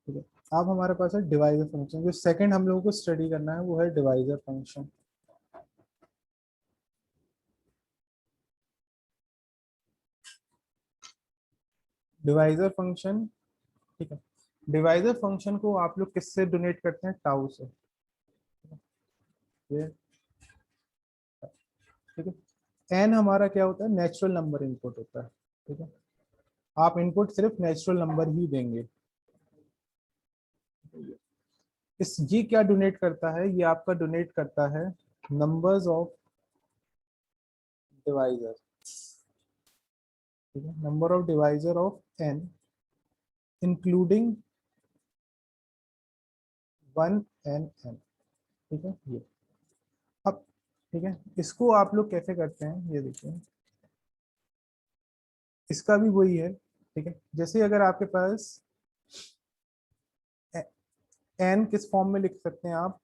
ठीक है। अब हमारे पास है डिवाइजर फंक्शन। जो सेकंड हम लोगों को स्टडी करना है वो है डिवाइजर फंक्शन। डिवाइजर फंक्शन, ठीक है। डिवाइजर फंक्शन को आप लोग किससे डोनेट करते हैं? टाउ से। ये ठीक है। एन हमारा क्या होता है? नेचुरल नंबर इनपुट होता है। ठीक है। आप इनपुट सिर्फ नेचुरल नंबर ही देंगे। इस ये क्या डोनेट करता है? ये आपका डोनेट करता है नंबर्स ऑफ डिवाइजर। ठीक है। Number of divisor of n including one n n. ठीक है। ये अब ठीक है, इसको आप लोग कैसे करते हैं ये देखिए। इसका भी वही है। ठीक है। जैसे अगर आपके पास एन किस फॉर्म में लिख सकते हैं आप?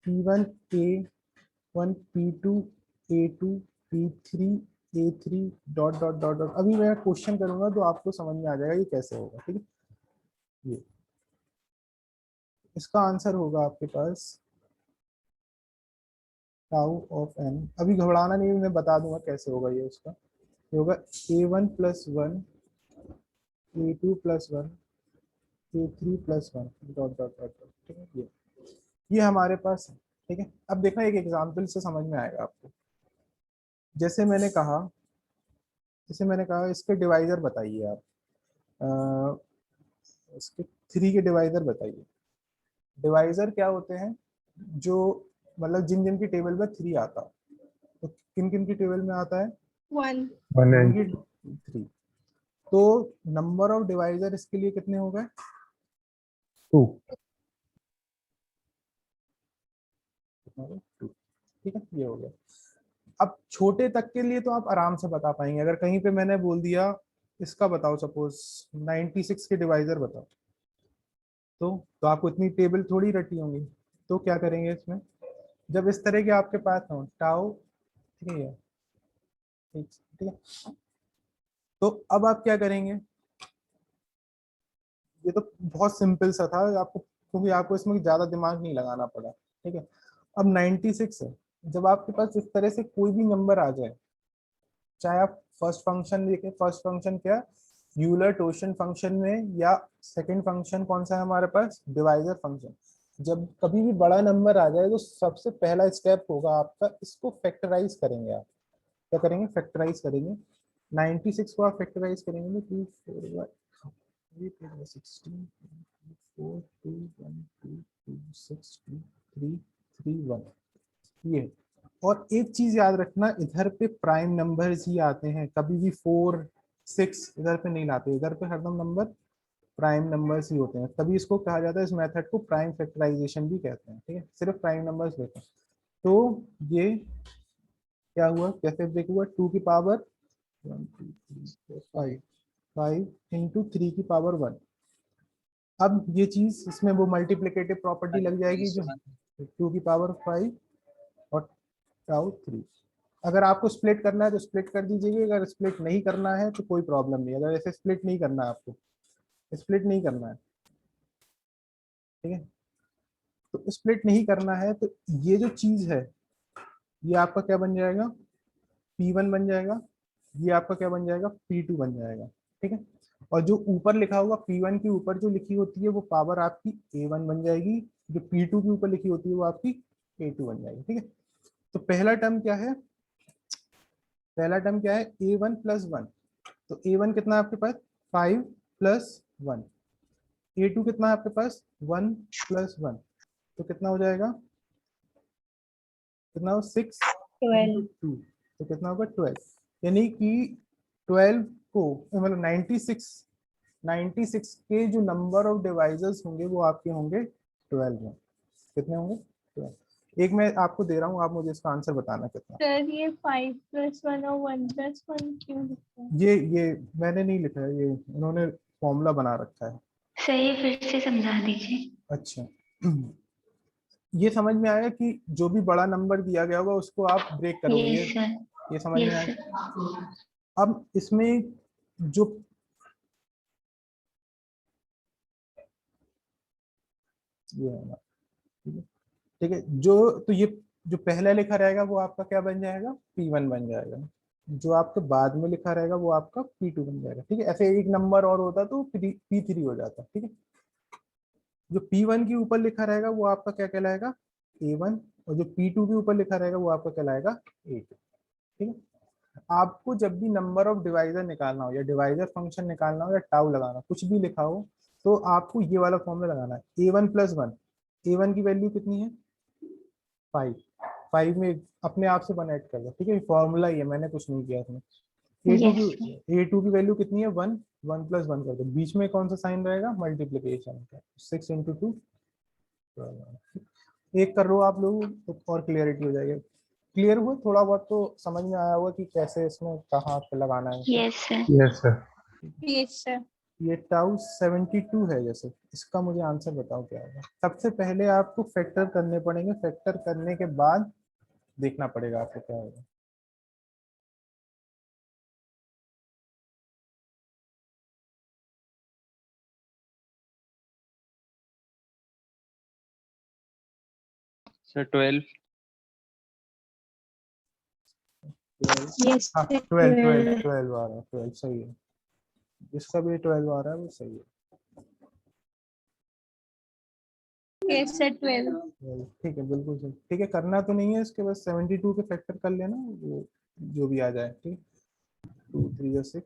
P1 A1 P2 A2 P3 A3 dot dot dot dot. अभी मैं क्वेश्चन करूंगा तो आपको समझ में आ जाएगा ये कैसे होगा। ठीक है। ये इसका आंसर होगा आपके पास टाउ ऑफ एन। अभी घबराना नहीं, मैं बता दूंगा कैसे होगा ये। उसका ये होगा A1+1 A2+1 A3+1 dot dot dot dot. ठीक है। ये हमारे पास है। ठीक है। अब देखना एक एग्जाम्पल से समझ में आएगा आपको। जैसे मैंने कहा, इसके डिवाइजर बताइए आप। इसके थ्री के डिवाइजर बताइए। डिवाइजर क्या होते हैं? जो मतलब जिन जिन की टेबल में थ्री आता है, तो किन किन की टेबल में आता है? 1 1 and थ्री। तो नंबर ऑफ डिवाइजर इसके लिए कितने हो गए? 2. टू। ठीक है। ये हो गया। अब छोटे तक के लिए तो आप आराम से बता पाएंगे। अगर कहीं पे मैंने बोल दिया इसका बताओ, सपोज 96 के डिवाइजर बताओ, तो आपको इतनी टेबल थोड़ी रटी होंगी। तो क्या करेंगे इसमें? जब इस तरह के आपके पास हो टाउ, ठीक है, ठीक ठीक है, तो अब आप क्या करेंगे? ये तो बहुत सिंपल सा था आपको, क्योंकि आपको इसमें ज्यादा दिमाग नहीं लगाना पड़ा। ठीक है। अब 96 है। जब आपके पास इस तरह से कोई भी नंबर आ जाए, चाहे आप फर्स्ट फंक्शन देखें, फर्स्ट फंक्शन क्या, यूलर टोशन फंक्शन में, या सेकंड फंक्शन कौन सा है हमारे पास? Divisor function. जब कभी भी बड़ा नंबर आ जाए तो सबसे पहला स्टेप होगा आपका, इसको फैक्टराइज करेंगे आप। क्या करेंगे? फैक्टराइज करेंगे। 96 को आप फैक्टराइज करेंगे तो 2 4 8 16 4 2 1 2 2 6 2 3 3 1। ये, और एक चीज याद रखना, इधर पे प्राइम नंबर्स ही आते हैं, कभी भी 4 6 इधर पे नहीं लाते। इधर पे हरदम नंबर प्राइम नंबर्स ही होते हैं। तभी इसको कहा जाता है, इस मेथड को प्राइम फैक्टराइजेशन भी कहते हैं। ठीक है। सिर्फ प्राइम नंबर्स लेते हैं। तो ये क्या हुआ, कैसे ब्रेक हुआ? 2 की पावर 1 2 3 4 5 5 इंटू 3 की पावर 1। अब ये चीज इसमें वो मल्टीप्लिकेटिव प्रॉपर्टी लग जाएगी, जो 2 की पावर 5 और टाउ 3। अगर आपको स्प्लिट करना है तो स्प्लिट कर दीजिएगा, अगर स्प्लिट नहीं करना है तो कोई प्रॉब्लम नहीं। अगर ऐसे स्प्लिट नहीं करना है, आपको स्प्लिट नहीं करना है, ठीक है, तो स्प्लिट नहीं करना है, तो ये जो चीज है ये आपका क्या बन जाएगा? P1 बन जाएगा। ये आपका क्या बन जाएगा? P2 बन जाएगा। ठीक है। और जो ऊपर लिखा होगा P1 के ऊपर जो लिखी होती है वो पावर आपकी A1 बन जाएगी। जो P2 के ऊपर लिखी होती है वो आपकी A2 बन जाएगी। ठीक है। तो पहला टर्म क्या है? पहला टर्म क्या है? A1+1। तो A1 कितना है आपके पास? 5+1। A2 कितना है आपके पास? 1+1। तो कितना हो जाएगा? कितना हो? 6 इंटू 12 टू, तो कितना होगा? 12। यानी कि 12 को, मतलब 96 के जो नंबर ऑफ डिवाइजर्स होंगे वो आपके होंगे 12 में। कितने होंगे? 12। एक मैं आपको दे रहा हूँ, आप मुझे इसका आंसर बताना कितना। सर ये 5+1 और 1+1 क्यों लिखा है? ये मैंने नहीं लिखा है, ये उन्होंने फॉर्मूला बना रखा है। सही, फिर से समझा दीजिए। अच्छा। ये समझ में आया कि जो भी बड़ा नंबर दिया गया होगा उसको आप ब्रेक करोगे। यस सर, ये समझ में यस आया। सर। अब इसमें जो ये है ना, ठीक है। ठीक है, जो तो ये जो पहला लिखा रहेगा वो आपका क्या बन जाएगा, P1 बन जाएगा। जो आपके बाद में लिखा रहेगा वो आपका P2 बन जाएगा। ठीक है, ऐसे एक नंबर और होता तो P3 हो जाता। ठीक है, जो P1 के ऊपर लिखा रहेगा वो आपका क्या कहलाएगा, A1, और जो P2 के ऊपर लिखा रहेगा वो आपका कहलाएगा A2। ठीक है, आपको जब भी नंबर ऑफ डिवाइजर निकालना हो या डिवाइजर फंक्शन निकालना हो या टाउ लगाना, कुछ भी लिखा हो, तो आपको ये वाला फॉर्मूला लगाना है, A1+1। A1 की वैल्यू कितनी है, 5। 5 में अपने आप से 1 ऐड कर दो। ठीक है, फॉर्मूला ही है, मैंने कुछ नहीं किया इसमें। A2 यस की A2 की वैल्यू कितनी है, 1। 1+1 कर दो, बीच में कौन सा साइन रहेगा, मल्टीप्लीकेशन का, 6 × 2 एक कर लो आप लोग तो और क्लियरिटी हो जाएगी। क्लियर हुआ, थोड़ा बहुत तो समझ में आया हुआ कि कैसे इसमें कहाँ पे लगाना है इसे। Yes sir. Yes, sir. Yes, sir. ये टाउ 72 है, जैसे इसका मुझे आंसर बताओ क्या होगा। सबसे पहले आपको फैक्टर करने पड़ेंगे, फैक्टर करने के बाद देखना पड़ेगा आपको क्या होगा। सर 12। 12, Yes, हाँ sir. 12 आ रहा है, 12 सही है। जिसका भी 12 आ रहा है वो सही है। Yes, sir. 12. ठीक है, बिल्कुल सही। ठीक है, करना तो नहीं है इसके, बस 72 के फैक्टर कर लेना, वो जो भी आ जाए। ठीक, 2 3 या 6,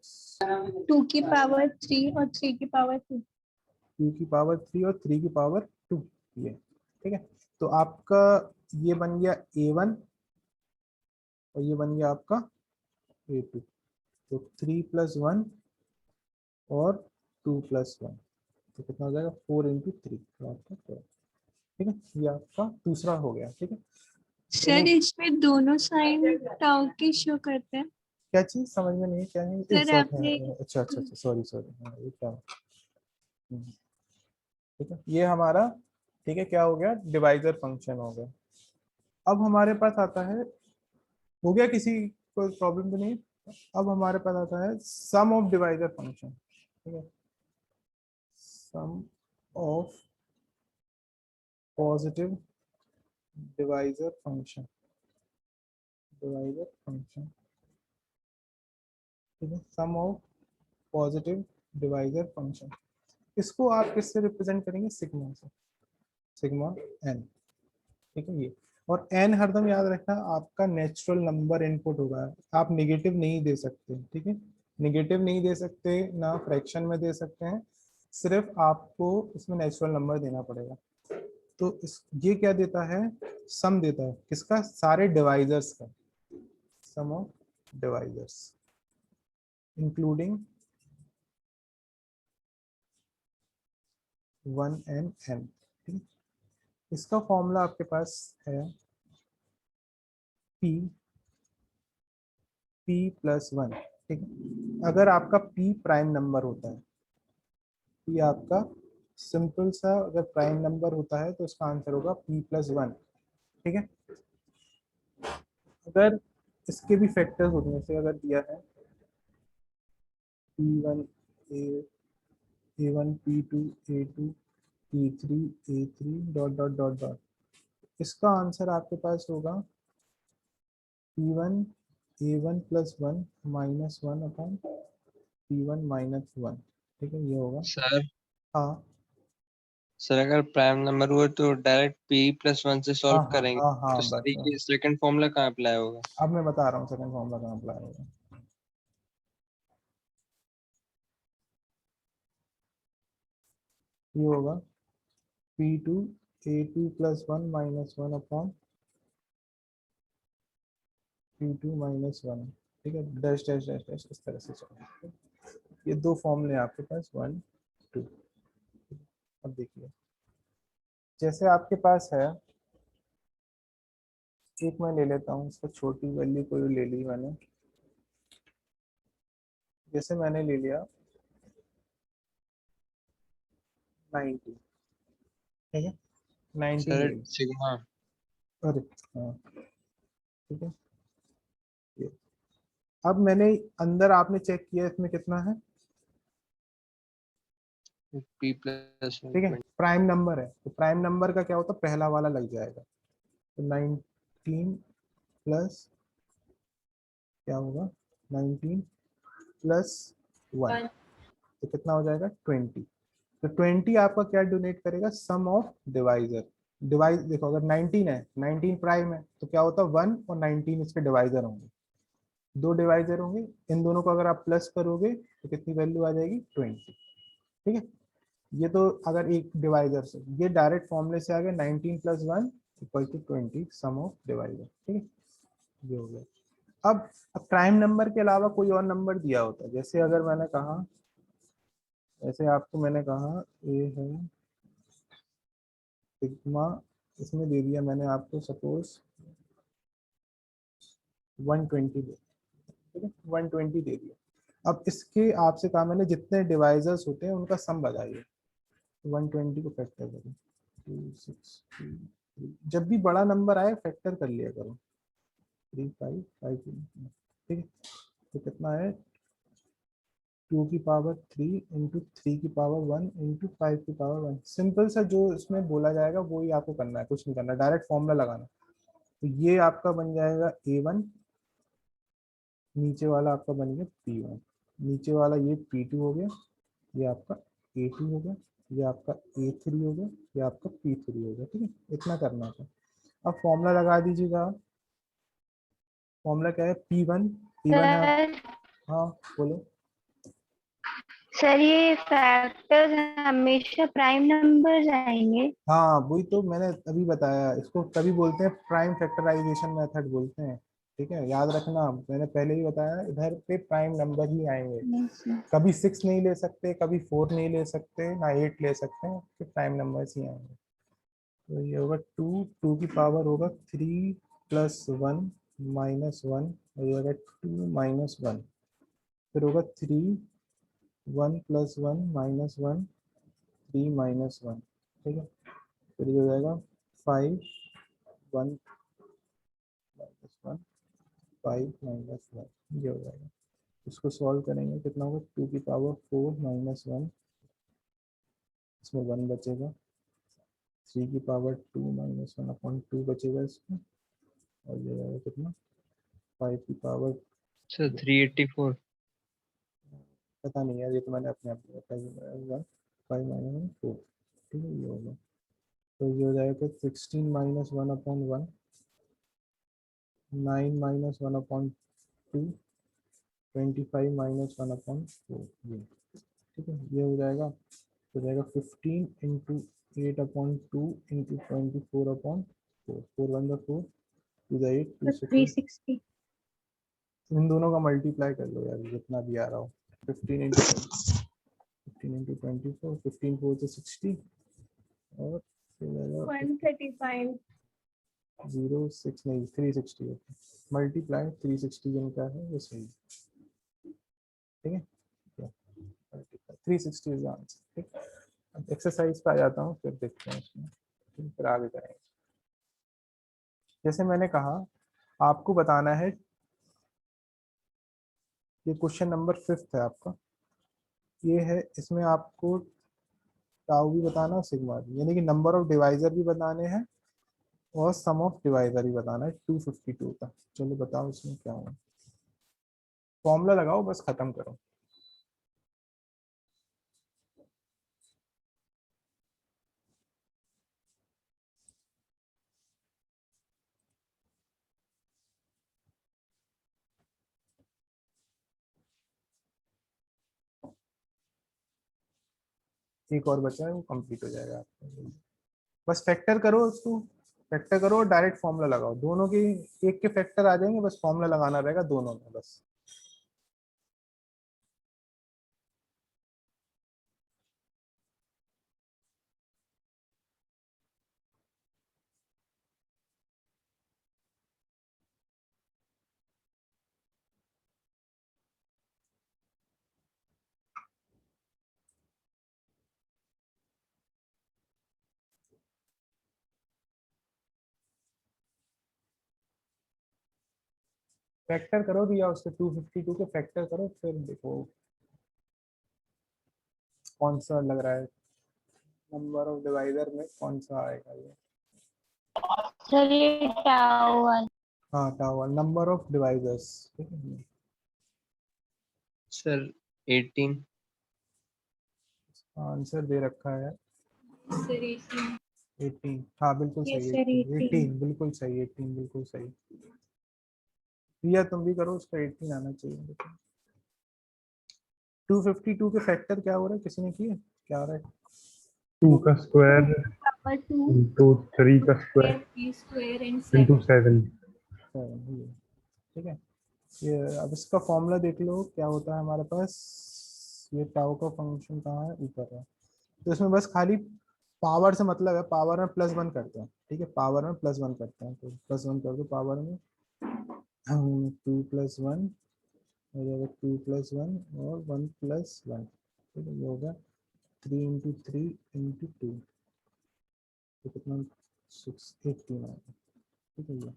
2 की पावर 3 और 3 की पावर 2. 2 की पावर 3 और 3 की पावर 2 ये। ठीक है, तो आपका ये बन गया A1 और ये बन गया आपका A2। तो 3+1 और 2+1, तो कितना हो जाएगा, 4 × 3, तो आपका 12। ठीक है, ये आपका दूसरा हो गया। ठीक है, सर इसमें दोनों साइन टाउ की शो करते हैं. क्या चीज समझ में नहीं, क्या है, एक सर साथ है। आपने अच्छा अच्छा अच्छा, सॉरी सॉरी, हाँ ये क्या। ठीक है, ये हमारा, ठीक है, क्या हो गया, डिवाइजर फंक्शन हो गया। अब हमारे पास आता है, हो गया, किसी को प्रॉब्लम तो नहीं। अब हमारे पास आता है सम ऑफ डिवाइजर फंक्शन। ठीक है, sum of positive divisor function, divisor function. ठीक है, sum of positive divisor function. इसको आप किससे रिप्रेजेंट करेंगे, सिग्मा से, सिग्मा एन। ठीक है, ये और एन हरदम याद रखना, आपका नेचुरल नंबर इनपुट होगा, आप नेगेटिव नहीं दे सकते। ठीक है, नेगेटिव नहीं दे सकते, ना फ्रैक्शन में दे सकते हैं, सिर्फ आपको इसमें नेचुरल नंबर देना पड़ेगा। तो इस ये क्या देता है, सम देता है, किसका, सारे डिवाइजर्स का, sum of divisors including 1 and n। ठीक है, इसका फॉर्मूला आपके पास है p+1। ठीक है, अगर आपका p प्राइम नंबर होता है, p आपका सिंपल सा अगर प्राइम नंबर होता है तो इसका आंसर होगा p+1। ठीक है, अगर इसके भी फैक्टर्स होते हैं, जैसे अगर दिया है p1 a a1 p2 a2 p3 a3 dot dot dot dot, इसका आंसर आपके पास होगा p1 a1+1 -1/p1 - 1। ठीक है, ये होगा। सर हाँ सर अगर प्राइम नंबर हुआ तो डायरेक्ट p+1 से हाँ सॉल्व हाँ करेंगे, हाँ तो हाँ, सर बस ये सेकंड फॉर्मूला कहाँ अप्लाई होगा? अब मैं बता रहा हूँ सेकंड फॉर्मूला कहाँ अप्लाई होगा। ये होगा p2 a2+1 -1/p2 - 1। ठीक है, डैश डैश डैश डैश इस तरह से चलेगा। ये दो फॉर्मूले आपके पास, 1 2। अब देखिए, जैसे आपके पास है, एक मैं ले लेता हूँ, इसको छोटी वैल्यू कोई ले ली मैंने, जैसे मैंने ले लिया 90। ठीक है, 90 ले सर ली। सिग्मा। अरे हाँ, ठीक है, ये अब मैंने अंदर आपने चेक किया इसमें कितना है, p plus ठीक है, प्राइम नंबर है तो प्राइम नंबर का क्या होता है, पहला वाला लग जाएगा। तो 19 प्लस क्या होगा, 19 प्लस 1 तो कितना हो जाएगा 20। तो 20 आपका क्या डोनेट करेगा, सम ऑफ डिवाइजर। डिवाइज देखो अगर 19 है, 19 प्राइम है तो क्या होता है 1 और 19 इसके डिवाइजर होंगे, दो डिवाइजर होंगे, इन दोनों को अगर आप प्लस करोगे तो कितनी वैल्यू आ जाएगी 20। ठीक है, ये तो अगर एक डिवाइजर से, ये डायरेक्ट फॉर्मूले से आ गया 19 plus 1 equal to 20 sum of divisor. ठीक है, ये हो गया। अब प्राइम नंबर के अलावा कोई और नंबर दिया होता है, जैसे अगर मैंने कहा, ऐसे आपको मैंने कहा ये है सिग्मा, इसमें दे दिया मैंने आपको सपोज 120 दे, ठीक है 120 दे दिया। अब इसके आपसे कहा मैंने जितने डिवाइजर्स होते हैं उनका सम बताइए। 120 को फैक्टर करो 263, जब भी बड़ा नंबर आए फैक्टर कर लिया करो 3552। ठीक है, तो कितना है 2 की पावर 3 इंटू 3 की पावर 1 इंटू 5 की पावर 1। सिंपल सा जो इसमें बोला जाएगा वो ही आपको करना है, कुछ नहीं करना, डायरेक्ट फॉर्मूला लगाना। तो ये आपका बन जाएगा A1, नीचे वाला आपका बन गया P1, नीचे वाला ये P2 हो गया, ये आपका A2 हो गया, ये आपका A3 हो गया, ये आपका P3 हो गया। ठीक है, इतना करना था। अब फॉर्मूला लगा दीजिएगा। फॉर्मूला क्या है, P1 है आप, सर हाँ बोलो। सर ये फैक्टर्स हमेशा प्राइम नंबर्स आएंगे। हाँ वही तो मैंने अभी बताया, इसको कभी बोलते हैं प्राइम फैक्टराइजेशन मेथड बोलते हैं। ठीक है, याद रखना, मैंने पहले ही बताया इधर पे प्राइम नंबर ही आएंगे, कभी 6 नहीं ले सकते, कभी 4 नहीं ले सकते, ना 8 ले सकते हैं, फिर प्राइम नंबर्स ही आएंगे। तो ये होगा 2 की पावर होगा 3 प्लस 1 माइनस 1, और ये होगा 2 माइनस 1, फिर होगा 3 1 प्लस 1 माइनस 1 3 माइनस 1। ठीक है, फिर ये हो जाएगा 5 1 माइनस 1 5 माइनस 1, ये हो जाएगा। इसको सॉल्व करेंगे कितना होगा 2 की पावर 4 माइनस 1, इसमें 1 बचेगा, 3 की पावर 2 माइनस 1 अपॉन 2 बचेगा इसमें, और ये आएगा कितना 5 की पावर, सर 384। पता नहीं यार, ये तो मैंने अपने आप में 5 माइनस 4। ठीक है, ये होगा, तो ये हो जाएगा 16 minus 1 upon 1, 9 minus 1 upon 2, 25 minus 1 upon 4, ये। ठीक है, ये हो जाएगा 15 into 8 upon 2 into 24 upon 4, 4 1 4 to the 8 260। 360। इन दोनों का मल्टीप्लाई कर लो यार, जितना भी आ रहा हो। 15 इंटू 24, 15 4 से 60, और 135। 0 6 नहीं 360 होता है, मल्टीप्लाई 360 जिनका है वो सही है। ठीक है, 360 इज आंसर। ठीक, अब एक्सरसाइज पे आ जाता हूँ, फिर देखते हैं इसमें, फिर आगे करेंगे। जैसे मैंने कहा आपको बताना है, ये क्वेश्चन नंबर 5 है आपका, ये है, इसमें आपको टाउ भी बताना है सिग्मा भी, यानी कि नंबर ऑफ डिवाइजर भी बताने हैं और सम ऑफ डिवाइजर भी बताना है 252 का। चलो बताओ इसमें क्या होगा, फॉर्मूला लगाओ बस खत्म करो। एक और बचा है वो कंप्लीट हो जाएगा आपका, बस फैक्टर करो उसको, फैक्टर करो और डायरेक्ट फॉर्मूला लगाओ, दोनों की एक के फैक्टर आ जाएंगे, बस फॉर्मूला लगाना रहेगा दोनों में बस। फैक्टर करो भैया उसके 252 के फैक्टर करो, फिर देखो कौन सा लग रहा है, नंबर ऑफ डिवाइजर में कौन सा आएगा ये? सर ये टाउ वाला। हाँ टावर, नंबर ऑफ डिवाइजर्स, ठीक है। सर 18। आंसर दे रखा है सर 18। 18, हाँ बिल्कुल Yes, सही, sir, 18 18। 18 बिल्कुल सही, 18 बिल्कुल सही। प्रिया तुम भी करो, उसका 18 आना चाहिए। 252 के फैक्टर क्या हो रहा है, किसी ने किए, क्या हो रहा है? 2 का स्क्वायर पावर 2 इंटू 3 का square p square and into 7। 7। ठीक है, ये अब इसका फॉर्मूला देख लो क्या होता है हमारे पास। ये टाउ का फंक्शन कहाँ है, ऊपर है। तो इसमें बस खाली पावर से मतलब है, पावर में +1 करते हैं, ठीक है, पावर में +1 करते हैं, तो +1 कर दो पावर में, 2 + 1 हो जाएगा, 2 + 1 और 1 + 1, ठीक है, ये होगा 3 × 3 × 2, तो कितना 6 18 आएगा, ठीक है। ये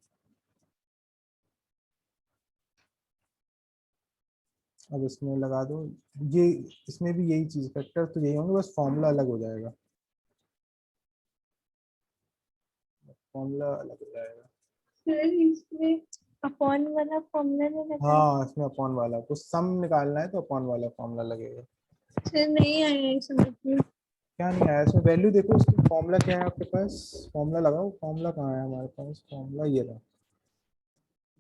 अब इसमें लगा दो, ये इसमें भी यही चीज, फैक्टर तो यही होंगे, बस फॉर्मूला अलग हो जाएगा, फॉर्मूला अलग हो जाएगा। सर इसमें अपॉन वाला फॉर्मूला नहीं लगा है? हाँ इसमें अपॉन वाला, कुछ सम निकालना है तो अपॉन वाला फॉर्मूला लगेगा। सर नहीं आया है समझ में। क्या नहीं आया इसमें, वैल्यू देखो उसकी, फॉर्मूला क्या है आपके पास, फॉर्मूला लगाओ, फॉर्मूला कहाँ है हमारे पास, फॉर्मूला ये रहा।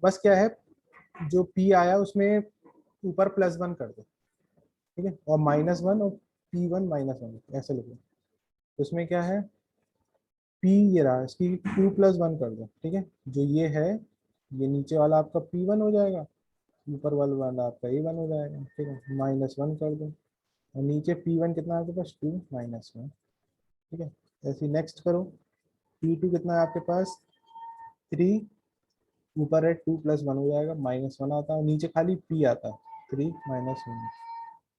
बस क्या है, जो पी आया उसमें ऊपर +1 कर दो, ठीक है, और -1 और P1 -1 ऐसे लिखो। उसमें क्या है, P ये रहा, इसकी 2 + 1 कर दो, ठीक है, जो ये है, ये नीचे वाला आपका P1 हो जाएगा, ऊपर वाला आपका A1 हो जाएगा, ठीक है, -1 कर दो, और नीचे P1 कितना है आपके पास, 2 -1, ठीक है। ऐसे नेक्स्ट करो, P2 कितना है आपके पास, 3, ऊपर है 2 + 1 हो जाएगा, -1 आता है, और नीचे खाली P आता है, 3 -1।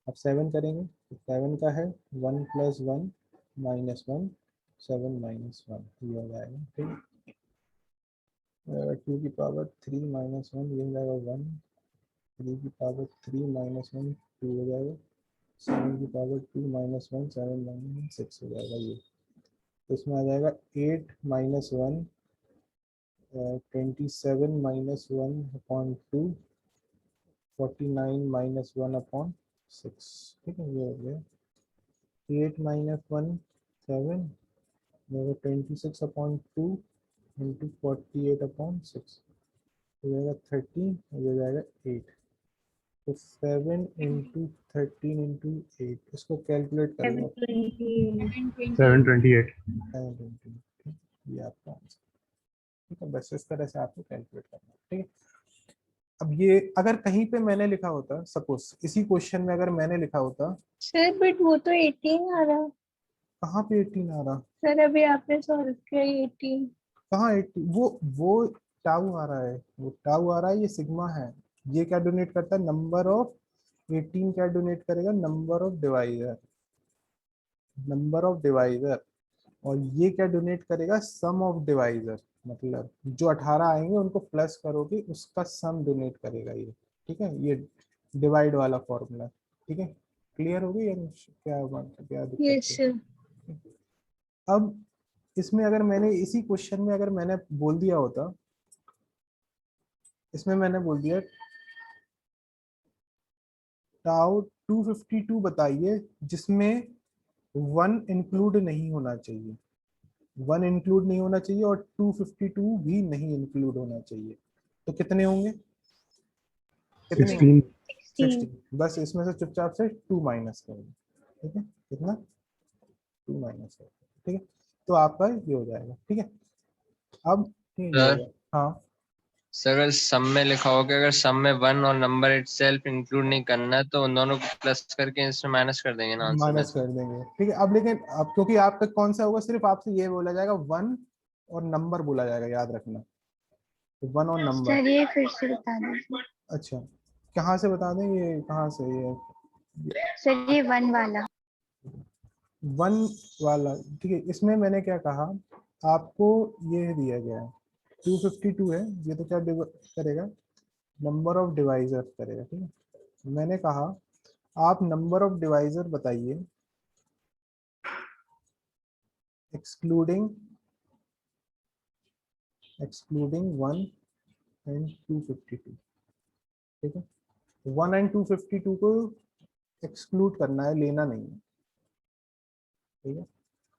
अब 7 करेंगे, तो 7 का है 1 + 1 -1 7 -1, ये हो जाएगा, ठीक है। 2 की पावर 3 -1 ये हो जाएगा 1, 3 की पावर 3 -1 2 हो जाएगा, 7 की पावर 2 -1 7 -6 हो जाएगा ये। तो इसमें आ जाएगा 8 -1 27 -1/2 49 -1/6, ठीक है, ये हो गया। 8 -1 7, 26/2 इंटू 48/6 हो जाएगा 13, हो जाएगा 8, तो 7 × 13 × 8, इसको कैलकुलेट करेगा 720। 728। 720, ठीक, ये आपका आंसर, ठीक है। बस इस तरह से आपको कैलकुलेट करना है, ठीक है। अब ये अगर कहीं पे मैंने लिखा होता, सपोज इसी क्वेश्चन में अगर मैंने लिखा होता, सर बट वो तो 18 आ रहा। कहाँ पे 18 आ रहा, सर अभी आपने सॉल्व किया 18। कहाँ 18, वो टाउ आ रहा है, वो टाउ आ रहा है, ये सिग्मा है। ये क्या डोनेट करता है, नंबर ऑफ 18 क्या डोनेट करेगा, number of divisor, number of divisor, और ये क्या डोनेट करेगा, सम ऑफ डिवाइजर, मतलब जो 18 आएंगे उनको प्लस करोगे उसका सम डोनेट करेगा ये, ठीक है। ये डिवाइड वाला फॉर्मूला, ठीक है, क्लियर हो गई या क्या बात, क्या दिक्कत यस है? सर। अब इसमें अगर मैंने इसी क्वेश्चन में अगर मैंने बोल दिया होता, इसमें मैंने बोल दिया टाउ 252 बताइए जिसमें 1 इंक्लूड नहीं होना चाहिए, 1 इंक्लूड नहीं होना चाहिए और 252 भी नहीं इंक्लूड होना चाहिए, तो कितने होंगे, कितने होंगे, 16। 60। बस इसमें से चुपचाप से 2 माइनस कर दो, ठीक है, कितना 2 माइनस कर दो, ठीक है, तो आपका ये हो जाएगा, ठीक है। अब ये हो सर गया, हाँ सर अगर सम में लिखा हो कि अगर सम में 1 और नंबर इटसेल्फ इंक्लूड नहीं करना है तो उन दोनों को प्लस करके इसमें माइनस कर देंगे ना आंसर में माइनस से। कर देंगे, ठीक है। अब लेकिन अब क्योंकि आप तक कौन सा होगा, सिर्फ आपसे ये बोला जाएगा 1 और नंबर बोला जाएगा, याद रखना, तो 1 और नंबर। सर ये फिर से बता दीजिए। अच्छा, कहाँ से बता दें, ये कहाँ से, ये सर ये 1 वाला। 1 वाला, ठीक है। इसमें मैंने क्या कहा आपको, ये दिया गया है 252 है, ये तो क्या करेगा, नंबर ऑफ डिवाइजर करेगा, ठीक है। मैंने कहा आप नंबर ऑफ डिवाइजर बताइए एक्सक्लूडिंग 1 and 252, ठीक है। 1 and 252 को एक्सक्लूड करना है, लेना नहीं है, ठीक है।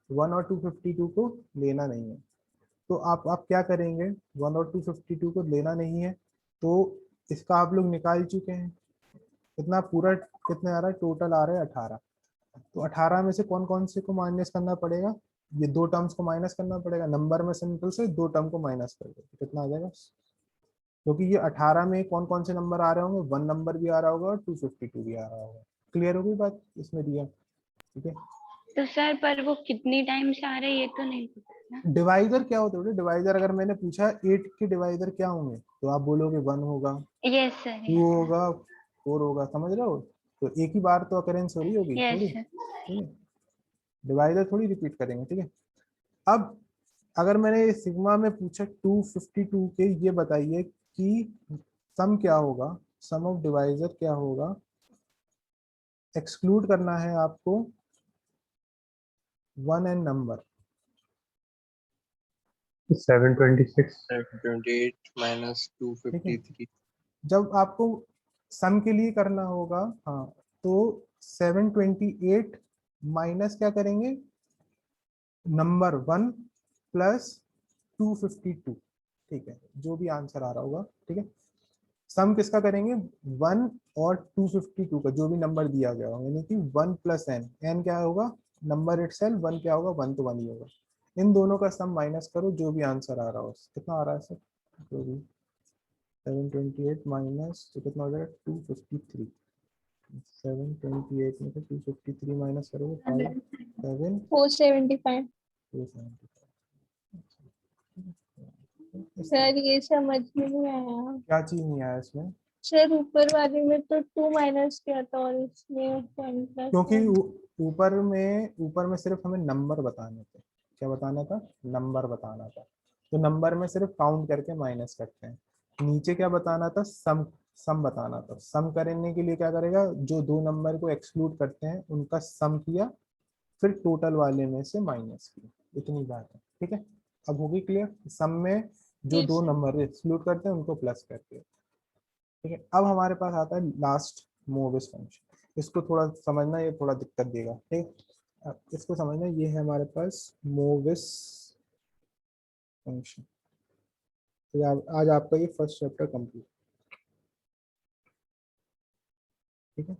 1 और 252 को लेना नहीं है, तो आप क्या करेंगे, 1 और 252 को लेना नहीं है तो इसका आप लोग निकाल चुके हैं। कितना पूरा कितने आ रहा है, टोटल आ रहा है 18। तो 18 में से कौन कौन से को माइनस करना पड़ेगा, ये दो टर्म्स को माइनस करना पड़ेगा। नंबर में सिंपल से दो टर्म को माइनस कर दो, कितना आ जाएगा, क्योंकि ये 18 में कौन कौन से नंबर आ रहे होंगे, 1 नंबर भी आ रहा होगा और 252 भी आ रहा होगा। क्लियर होगी बात इसमें दिया, ठीक है। तो सर पर वो कितनी टाइम से आ रहा है ये तो नहीं पता ना। डिवाइजर क्या होते हैं, डिवाइजर अगर मैंने पूछा 8 के डिवाइजर क्या होंगे तो आप बोलोगे 1 होगा, यस सर 2 होगा, 4 होगा, समझ रहे हो। तो एक ही बार तो अकरेंस हो रही होगी यस थोड़ी, सर। ठीक है। डिवाइजर थोड़ी रिपीट करेंगे, ठीक है। अब अगर मैंने सिग्मा में पूछा 252 के, ये बताइए कि सम क्या होगा, सम ऑफ डिवाइजर क्या होगा। एक्सक्लूड करना है आपको 1 एंड नंबर, 726 728 minus ठीक है। 253। जब आपको सम के लिए करना होगा, हाँ, तो 728 माइनस क्या करेंगे, नंबर 1 प्लस 252, ठीक है, जो भी आंसर आ रहा होगा, ठीक है। सम किसका करेंगे, 1 और 252 का, जो भी नंबर दिया गया होगा, यानी कि 1 प्लस एन, एन क्या होगा, नंबर इटसेल्फ, 1 क्या होगा, 1 तो 1 ही होगा। इन दोनों का सम माइनस करो, जो भी आंसर आ रहा हो, कितना आ रहा है सर, जो भी 728 माइनस तो कितना हो जाएगा 253। 728 में से 253 माइनस करोगे 5 7 475। 275। सर ये समझ में नहीं आया। क्या चीज नहीं आया इसमें, सर ऊपर वाले में तो 2 माइनस किया था और इसमें 10 प्लस क्योंकि 1। ऊपर में सिर्फ हमें नंबर बताने थे, क्या बताना था, नंबर बताना था, तो नंबर में सिर्फ काउंट करके माइनस करते हैं। नीचे क्या बताना था, सम बताना था। सम करने के लिए क्या करेगा, जो दो नंबर को एक्सक्लूड करते हैं उनका सम किया, फिर टोटल वाले में से माइनस किया, इतनी बात है, ठीक है। अब होगी क्लियर, सम में जो दो नंबर एक्सक्लूड करते हैं उनको प्लस करते हैं, ठीक है। अब हमारे पास आता है लास्ट मोविस फंक्शन, इसको थोड़ा समझना, ये थोड़ा दिक्कत देगा, ठीक। अब इसको समझना, ये है हमारे पास मोविस फंक्शन। तो आज आपका ये फर्स्ट चैप्टर कंप्लीट, ठीक है।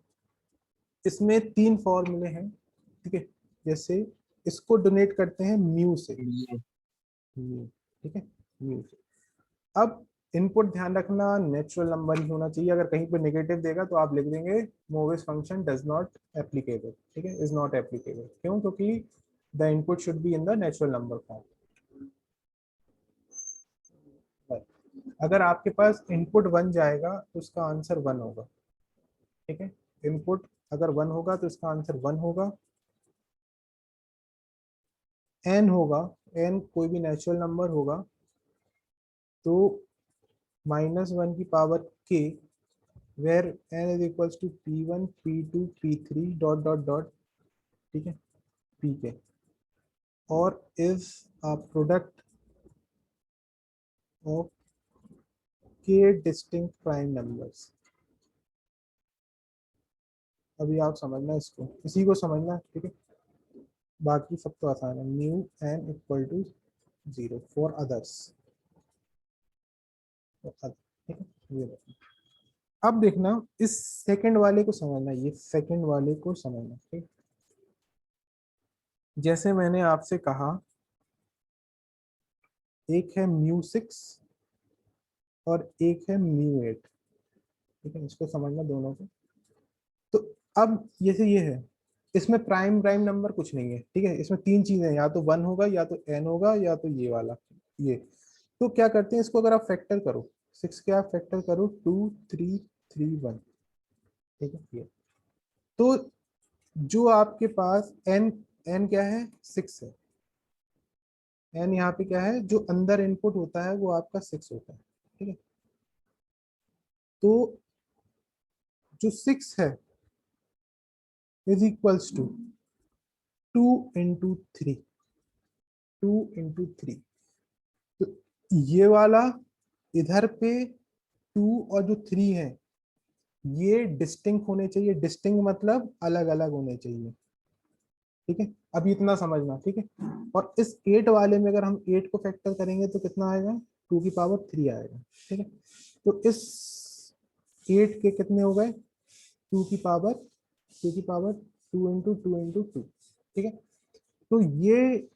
इसमें 3 फॉर्मूले हैं, ठीक है। जैसे इसको डोनेट करते हैं म्यू से, म्यू, ठीक है, म्यू से। अब इनपुट ध्यान रखना नेचुरल नंबर ही होना चाहिए, अगर कहीं पे नेगेटिव देगा तो आप लिख देंगे मोविस फंक्शन डज नॉट एप्लीकेबल, ठीक है, इज नॉट एप्लीकेबल। क्यों, क्योंकि the input should be in the natural number form. अगर आपके पास इनपुट 1 जाएगा तो उसका आंसर 1 होगा, ठीक है। इनपुट अगर 1 होगा तो इसका आंसर 1 होगा। एन होगा, एन कोई भी नेचुरल नंबर होगा तो -1 की power k, where n is equals to p1 p2 p3 dot dot dot, ठीक है, pk, और is a product of k distinct prime numbers। अभी आप समझना इसको, इसी को समझना, ठीक है। बाकी सब तो आसान है, mu n equal to 0 for others, ठीक है। ये देखो, अब देखना इस सेकंड वाले को समझना, ये सेकंड वाले को समझना, ठीक। जैसे मैंने आपसे कहा, एक है म्यू6 और एक है म्यू8, ठीक है, इसको समझना दोनों को। तो अब जैसे ये है, इसमें प्राइम प्राइम नंबर कुछ नहीं है, ठीक है। इसमें 3 चीजें हैं, या तो 1 होगा, या तो n होगा, या तो ये वाला, ये। तो क्या करते हैं, इसको अगर आप फैक्टर करो, 6 के आप फैक्टर करो, 2 3 3 1, ठीक है, ये। तो जो आपके पास n, n क्या है, 6 है। n यहाँ पे क्या है, जो अंदर इनपुट होता है वो आपका 6 होता है, ठीक है। तो जो 6 है is equals to 2 into 3, 2 into 3। तो ये वाला इधर पे 2 और जो 3 है ये डिस्टिंक्ट होने चाहिए। डिस्टिंक्ट मतलब अलग अलग होने चाहिए, ठीक है। अब इतना समझना, ठीक है। और इस 8 वाले में अगर हम 8 को फैक्टर करेंगे तो कितना आएगा, 2 की पावर 3 आएगा, ठीक है। तो इस 8 के कितने हो गए, 2 की पावर 2 इंटू 2 इंटू 2, ठीक है। तो ये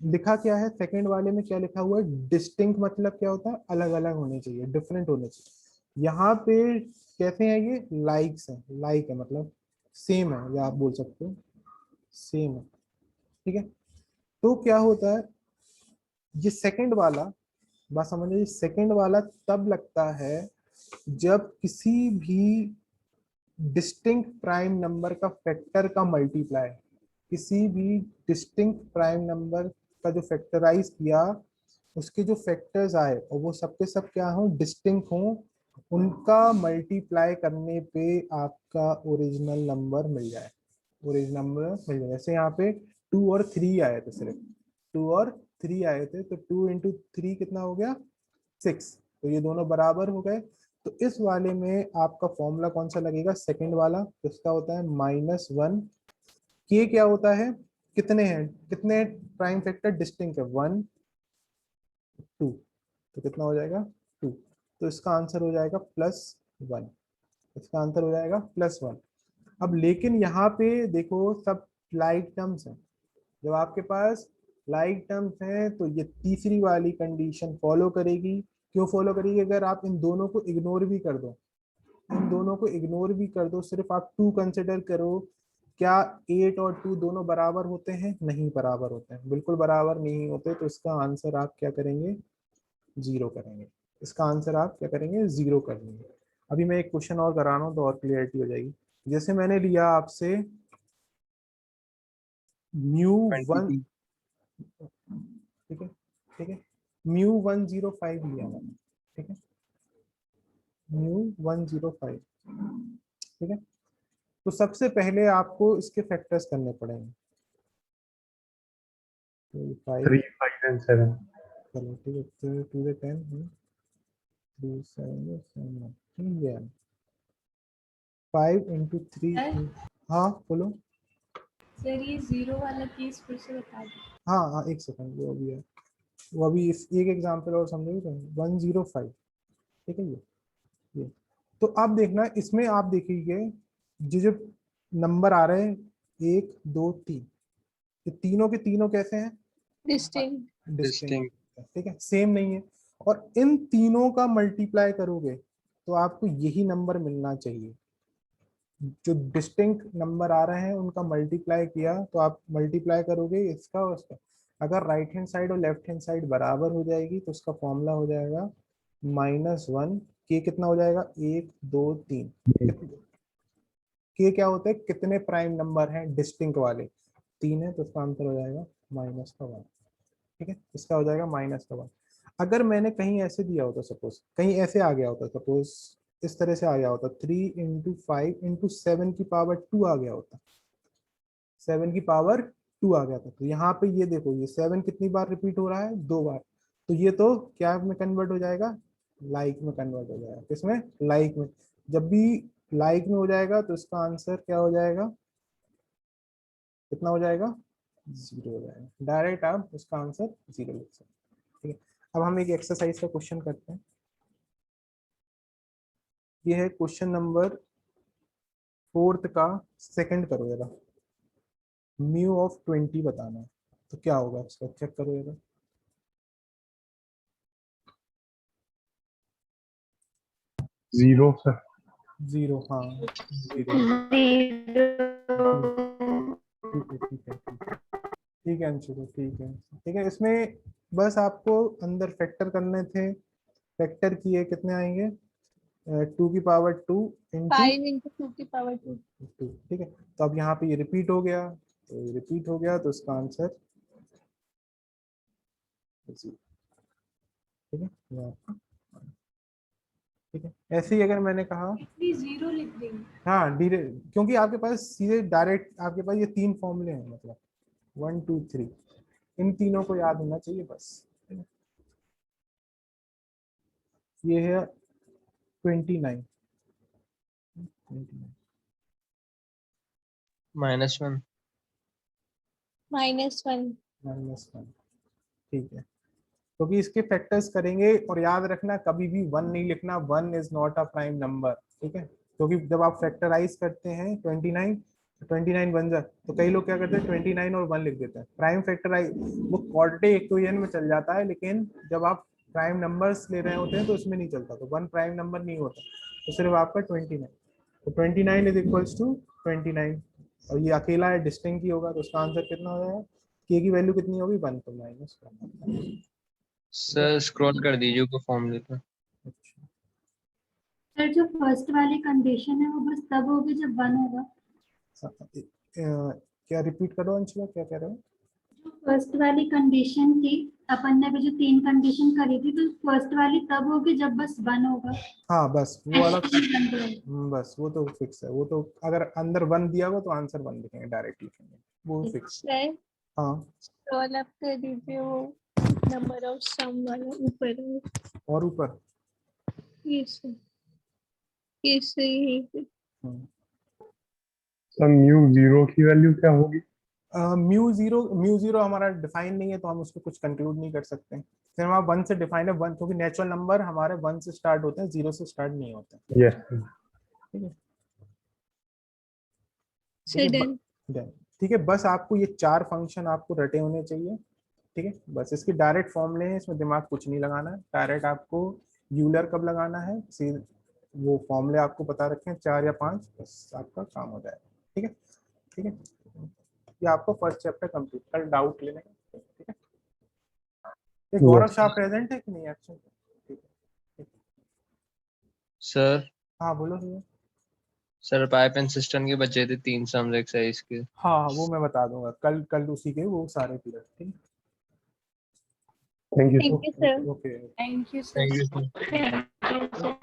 लिखा क्या है, सेकंड वाले में क्या लिखा हुआ है, डिस्टिंक्ट मतलब क्या होता है, अलग अलग होने चाहिए, डिफरेंट होने चाहिए। यहाँ पे कैसे हैं ये, लाइक्स है, लाइक है मतलब सेम है, या आप बोल सकते हो सेम है, ठीक है। तो क्या होता है, ये सेकंड वाला, बात समझ लीजिए, सेकंड वाला तब लगता है जब किसी भी डिस्टिंक्ट प्राइम नंबर का फैक्टर का मल्टीप्लाई, किसी भी डिस्टिंक्ट प्राइम नंबर का जो फैक्टराइज किया उसके जो फैक्टर्स आए और वो सबके सब क्या हो, डिस्टिंक्ट हो, उनका मल्टीप्लाई करने पे आपका ओरिजिनल नंबर मिल जाए, ओरिजिनल नंबर मिल जाए। जैसे यहाँ पे 2 और 3 आए थे, सिर्फ 2 और 3 आए थे, तो 2 इंटू 3 कितना हो गया, 6। तो ये दोनों बराबर हो गए। तो इस वाले में आपका फॉर्मूला कौन सा लगेगा, सेकंड वाला, तो इसका होता है -1। के क्या होता है, कितने हैं, कितने प्राइम फैक्टर डिस्टिंक्ट है, 1 2, तो कितना हो जाएगा 2। तो इसका आंसर हो जाएगा +1, इसका आंसर हो जाएगा +1। अब लेकिन यहाँ पे देखो सब लाइक टर्म्स हैं, जब आपके पास लाइक टर्म्स हैं तो ये तीसरी वाली कंडीशन फॉलो करेगी। क्यों फॉलो करेगी, अगर आप इन दोनों को इग्नोर भी कर दो, इन दोनों को इग्नोर भी कर दो, सिर्फ आप 2 कंसिडर करो, क्या 8 और 2 दोनों बराबर होते हैं, नहीं बराबर होते हैं, बिल्कुल बराबर नहीं होते। तो इसका आंसर आप क्या करेंगे, 0 करेंगे, इसका आंसर आप क्या करेंगे, 0 कर लेंगे। अभी मैं एक क्वेश्चन और करा रहा हूँ तो और क्लियरिटी हो जाएगी। जैसे मैंने लिया आपसे μ1, 22। ठीक है, ठीक है, μ105 लिया मैंने, ठीक है, μ105, ठीक है। तो सबसे पहले आपको इसके फैक्टर्स करने पड़ेंगे, 5, 3, 5 and 7. चलो ठीक है, 2 से 10 3 7 7 ठीक है, 5 इंटू 3, हाँ बोलो। सर ये 0 वाला केस फिर से बता दो। हाँ हाँ एक सेकंड, वो अभी है, वो अभी इस एक एग्जांपल और समझोगे तो 105, ठीक है। ये तो आप देखना, इसमें आप देखिए जो नंबर आ रहे हैं 1 2 3, ये तीनों के तीनों कैसे हैं, डिस्टिंक्ट। डिस्टिंक्ट, ठीक है, सेम नहीं है। और इन तीनों का मल्टीप्लाई करोगे तो आपको यही नंबर मिलना चाहिए। जो डिस्टिंक्ट नंबर आ रहे हैं उनका मल्टीप्लाई किया तो आप मल्टीप्लाई करोगे इसका और उसका, अगर राइट हैंड साइड और लेफ्ट हैंड साइड बराबर हो जाएगी तो उसका फॉर्मूला हो जाएगा -1। के कितना हो जाएगा, 1 2 3। के क्या होते हैं, कितने प्राइम नंबर हैं डिस्टिंक्ट वाले, 3 है, तो इसका आंसर हो जाएगा -1, ठीक है, इसका हो जाएगा -1। अगर मैंने कहीं ऐसे दिया होता, सपोज कहीं ऐसे आ गया होता, सपोज इस तरह से आ गया होता, 3 इंटू 5 इंटू 7 की पावर 2 आ गया होता, 7 की पावर 2 आ गया था, तो यहाँ पे ये देखो, ये 7 कितनी बार रिपीट हो रहा है, 2 बार। तो ये तो क्या में कन्वर्ट हो जाएगा, लाइक में कन्वर्ट हो जाएगा, किसमें, लाइक में। जब भी लाइक में हो जाएगा तो इसका आंसर क्या हो जाएगा, कितना हो जाएगा, 0 हो जाएगा। डायरेक्ट आप इसका आंसर 0 लिख सकते हैं, ठीक है। अब हम एक एक्सरसाइज का क्वेश्चन करते हैं। ये है क्वेश्चन नंबर 4 का सेकंड करो जरा, μ(20) बताना है, तो क्या होगा इसका, चेक करो जरा। 0 sir. 0, हाँ 0, ठीक है ठीक है ठीक है, ठीक है अंशु, ठीक है ठीक है। इसमें बस आपको अंदर फैक्टर करने थे, फैक्टर किए कितने आएंगे, 2 की पावर 2 इंटू 5 इंटू 2 की पावर 2। 2, ठीक है। तो अब यहाँ पे ये रिपीट हो गया, तो ये रिपीट हो गया, तो इसका आंसर 0, ठीक है, ठीक है। ऐसे ही अगर मैंने कहा, इतनी 0 लिख देंगे। हाँ क्योंकि आपके पास सीधे डायरेक्ट आपके पास ये 3 फॉर्मूले हैं, मतलब 1 2 3, इन तीनों को याद होना चाहिए बस। ये है 29 -1 -1 -1, ठीक है। क्योंकि इसके फैक्टर्स करेंगे और याद रखना कभी भी 1 नहीं लिखना, 1 is not a prime number, ठीक है। क्योंकि जब आप फैक्टराइज करते हैं 29 बन जाए तो कई लोग क्या करते हैं 29 और 1 लिख देते हैं। प्राइम फैक्टराइज वो क्वाड्रेटिक इक्वेशन में चल जाता है, लेकिन जब आप प्राइम नंबर्स ले रहे होते हैं तो उसमें नहीं चलता, तो 1 प्राइम नंबर नहीं होता, तो सिर्फ आपका 29। तो 29 इज इक्वल्स टू 29, और ये अकेला है, डिस्टिंक्ट ही होगा, तो उसका आंसर कितना हो जाएगा? के की वैल्यू कितनी होगी? 1, तो -1। सर स्क्रॉल कर दीजिए ऊपर फॉर्मूले पे। अच्छा, सर जो फर्स्ट वाली कंडीशन है वो बस तब होगी जब 1 होगा। क्या रिपीट करो अंशुला, क्या कह रहे हो? जो फर्स्ट वाली कंडीशन थी, अपन ने भी जो 3 कंडीशन करी थी, तो फर्स्ट वाली तब होगी जब बस 1 होगा। हाँ बस वो वाला, वो बस वो तो फिक्स है। वो तो अगर अंदर 1 दिया हो तो आंसर 1 लिखेंगे, डायरेक्ट लिखेंगे, वो फिक्स। सर हाँ, स्क्रॉल अप कर दीजिए वो नंबर ऑफ सम वाला ऊपर है। और ऊपर ये यही पे। सर म्यू 0 की वैल्यू क्या होगी? म्यू जीरो हमारा डिफाइन नहीं है, तो हम उसको कुछ कंक्लूड नहीं कर सकते। फिर हमारा 1 से डिफाइन है, 1 क्योंकि नेचुरल नंबर हमारे 1 से स्टार्ट होते हैं, 0 से स्टार्ट नहीं होते हैं, यस ठीक है। Sir done. Done। ठीक है, बस आपको ये 4 फंक्शन आपको रटे होने चाहिए, ठीक है। बस इसके डायरेक्ट फॉर्मूले हैं, इसमें दिमाग कुछ नहीं लगाना है। डायरेक्ट आपको यूलर कब लगाना है, वो फॉर्मूले आपको बता रखे हैं 4 या 5, बस आपका काम हो जाएगा, ठीक है। ठीक है, ये आपको फर्स्ट चैप्टर कंप्लीट, कल डाउट लेने का, ठीक है। ये गौरव शाह प्रेजेंट है कि नहीं एक्चुअली? ठीक है, सर हाँ बोलो भैया। सर पाइप एंड सिस्टम के बचे थे 3 सम्स एक्सरसाइज के। हाँ वो मैं बता दूंगा कल, उसी के वो सारे पीरियड, ठीक है। Thank you thank you sir. Okay. Thank you thank you sir. Sir.